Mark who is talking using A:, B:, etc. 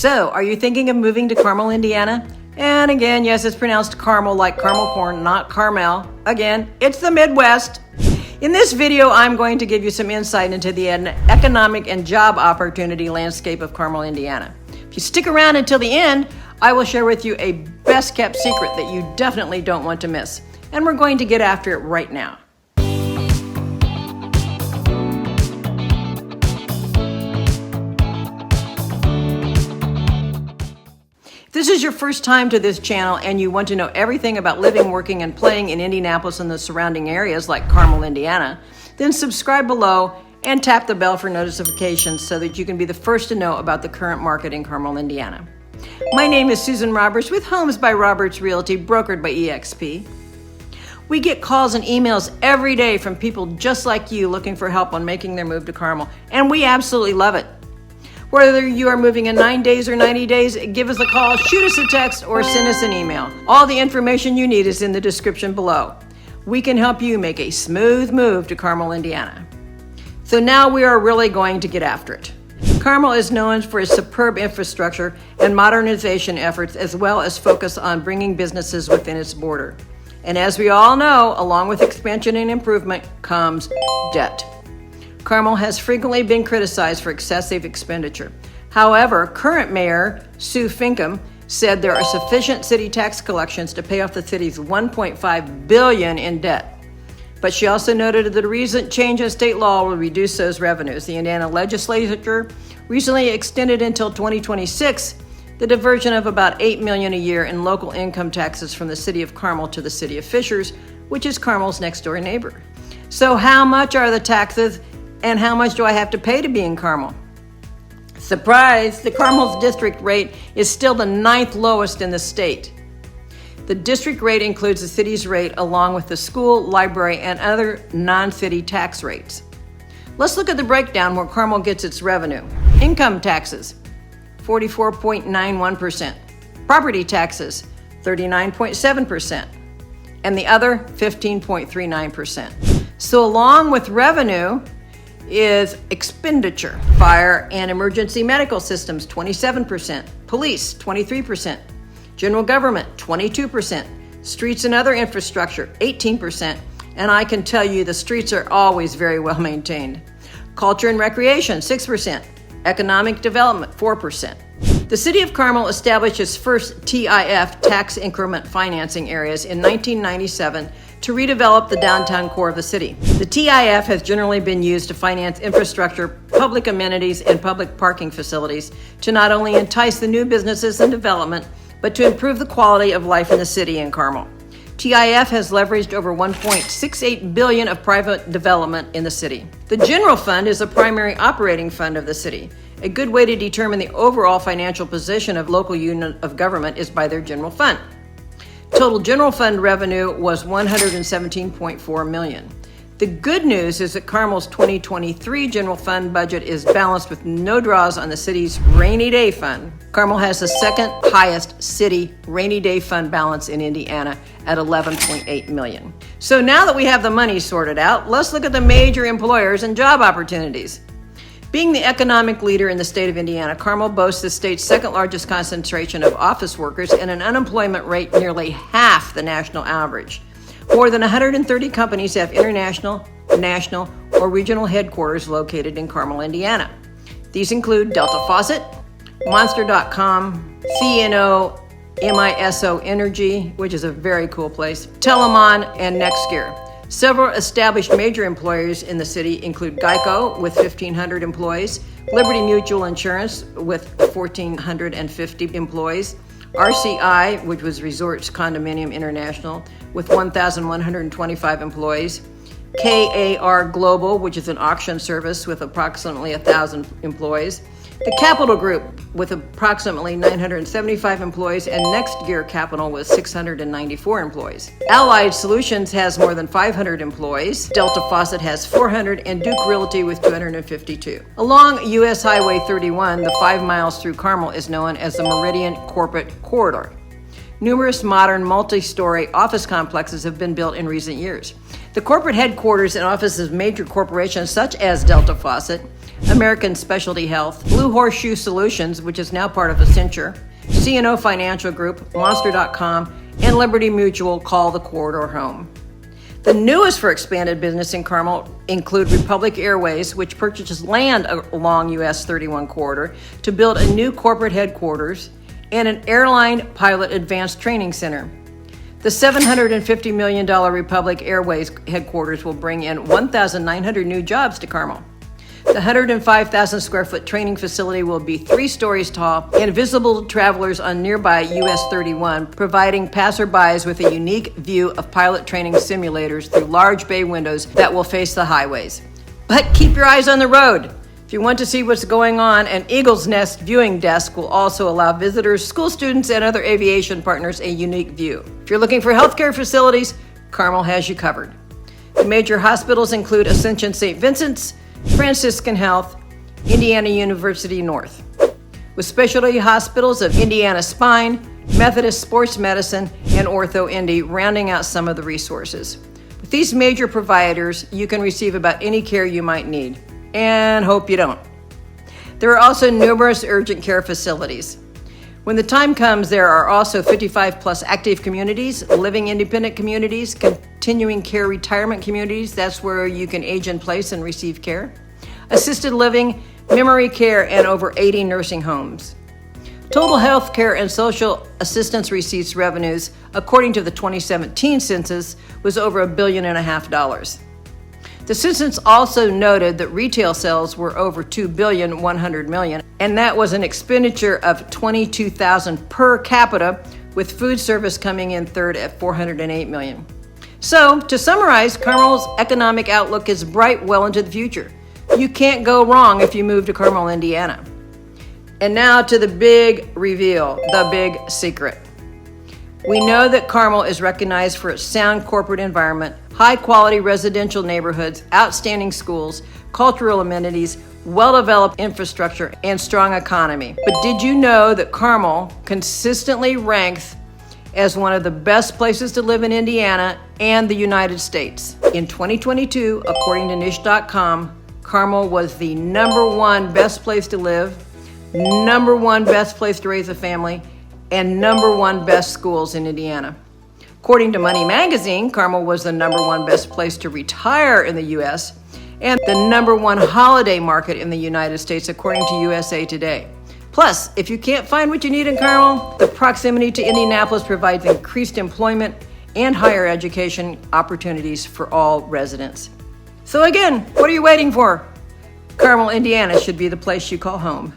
A: So, are you thinking of moving to Carmel, Indiana? And again, yes, it's pronounced Carmel like caramel corn, not Carmel. Again, it's the Midwest. In this video, I'm going to give you some insight into the economic and job opportunity landscape of Carmel, Indiana. If you stick around until the end, I will share with you a best kept secret that you definitely don't want to miss. And we're going to get after it right now. If this is your first time to this channel and you want to know everything about living, working, and playing in Indianapolis and the surrounding areas like Carmel, Indiana, then subscribe below and tap the bell for notifications so that you can be the first to know about the current market in Carmel, Indiana. My name is Susan Roberts with Homes by Roberts Realty, brokered by eXp. We get calls and emails every day from people just like you looking for help on making their move to Carmel, and we absolutely love it. Whether you are moving in 9 days or 90 days, give us a call, shoot us a text, or send us an email. All the information you need is in the description below. We can help you make a smooth move to Carmel, Indiana. So now we are really going to get after it. Carmel is known for its superb infrastructure and modernization efforts, as well as focus on bringing businesses within its border. And as we all know, along with expansion and improvement comes debt. Carmel has frequently been criticized for excessive expenditure. However, current Mayor Sue Finkam said there are sufficient city tax collections to pay off the city's $1.5 billion in debt. But she also noted that a recent change in state law will reduce those revenues. The Indiana legislature recently extended until 2026 the diversion of about $8 million a year in local income taxes from the city of Carmel to the city of Fishers, which is Carmel's next door neighbor. So how much are the taxes? And how much do I have to pay to be in Carmel? Surprise, the Carmel's district rate is still the 9th lowest in the state. The district rate includes the city's rate along with the school, library, and other non-city tax rates. Let's look at the breakdown where Carmel gets its revenue. Income taxes, 44.91%. Property taxes, 39.7%. And the other, 15.39%. So along with revenue, is expenditure. Fire and emergency medical systems, 27%. Police, 23%. General government, 22%. Streets and other infrastructure, 18%. And I can tell you the streets are always very well maintained. Culture and recreation, 6%. Economic development, 4%. The city of Carmel established its first TIF, tax increment financing areas, in 1997 to redevelop the downtown core of the city. The TIF has generally been used to finance infrastructure, public amenities, and public parking facilities to not only entice the new businesses and development, but to improve the quality of life in the city in Carmel. TIF has leveraged over $1.68 billion of private development in the city. The general fund is the primary operating fund of the city. A good way to determine the overall financial position of local unit of government is by their general fund. Total general fund revenue was $117.4 million. The good news is that Carmel's 2023 general fund budget is balanced with no draws on the city's rainy day fund. Carmel has the second highest city rainy day fund balance in Indiana at $11.8 million. So now that we have the money sorted out, let's look at the major employers and job opportunities. Being the economic leader in the state of Indiana, Carmel boasts the state's second largest concentration of office workers and an unemployment rate nearly half the national average. More than 130 companies have international, national, or regional headquarters located in Carmel, Indiana. These include Delta Faucet, Monster.com, CNO, MISO Energy, which is a very cool place, Telemon, and NextGear. Several established major employers in the city include Geico with 1,500 employees, Liberty Mutual Insurance with 1,450 employees, RCI, which was Resorts Condominium International, with 1,125 employees, KAR Global, which is an auction service with approximately 1,000 employees, the Capital Group with approximately 975 employees, and NextGear Capital with 694 employees. Allied Solutions has more than 500 employees, Delta Faucet has 400, and Duke Realty with 252. Along US Highway 31, the 5 miles through Carmel is known as the Meridian Corporate Corridor. Numerous modern multi-story office complexes have been built in recent years. The corporate headquarters and offices of major corporations such as Delta Faucet, American Specialty Health, Blue Horseshoe Solutions, which is now part of Accenture, C&O Financial Group, Monster.com, and Liberty Mutual call the corridor home. The newest for expanded business in Carmel include Republic Airways, which purchases land along US 31 corridor to build a new corporate headquarters, and an airline pilot advanced training center. The $750 million Republic Airways headquarters will bring in 1,900 new jobs to Carmel. The 105,000 square foot training facility will be 3 stories tall and visible to travelers on nearby US 31, providing passerbys with a unique view of pilot training simulators through large bay windows that will face the highways. But keep your eyes on the road. If you want to see what's going on, an Eagle's Nest viewing desk will also allow visitors, school students, and other aviation partners a unique view. If you're looking for healthcare facilities, Carmel has you covered. The major hospitals include Ascension St. Vincent's, Franciscan Health, Indiana University North, with specialty hospitals of Indiana Spine, Methodist Sports Medicine, and OrthoIndy rounding out some of the resources. With these major providers, you can receive about any care you might need, and hope you don't. There are also numerous urgent care facilities. When the time comes, there are also 55 plus active communities, living independent communities, continuing care retirement communities, that's where you can age in place and receive care, assisted living, memory care, and over 80 nursing homes. Total health care and social assistance receipts revenues, according to the 2017 census, was over $1.5 billion. The census also noted that retail sales were over $2.1 billion, and that was an expenditure of $22,000 per capita, with food service coming in third at $408 million. So, to summarize, Carmel's economic outlook is bright well into the future. You can't go wrong if you move to Carmel, Indiana. And now to the big reveal, the big secret. We know that Carmel is recognized for its sound corporate environment, high-quality residential neighborhoods, outstanding schools, cultural amenities, well-developed infrastructure, and strong economy. But did you know that Carmel consistently ranks as one of the best places to live in Indiana and the United States? In 2022, according to niche.com, Carmel was the #1 best place to live, #1 best place to raise a family, and #1 best schools in Indiana. According to Money Magazine, Carmel was the #1 best place to retire in the U.S. and the #1 holiday market in the United States, according to USA Today. Plus, if you can't find what you need in Carmel, the proximity to Indianapolis provides increased employment and higher education opportunities for all residents. So again, what are you waiting for? Carmel, Indiana should be the place you call home.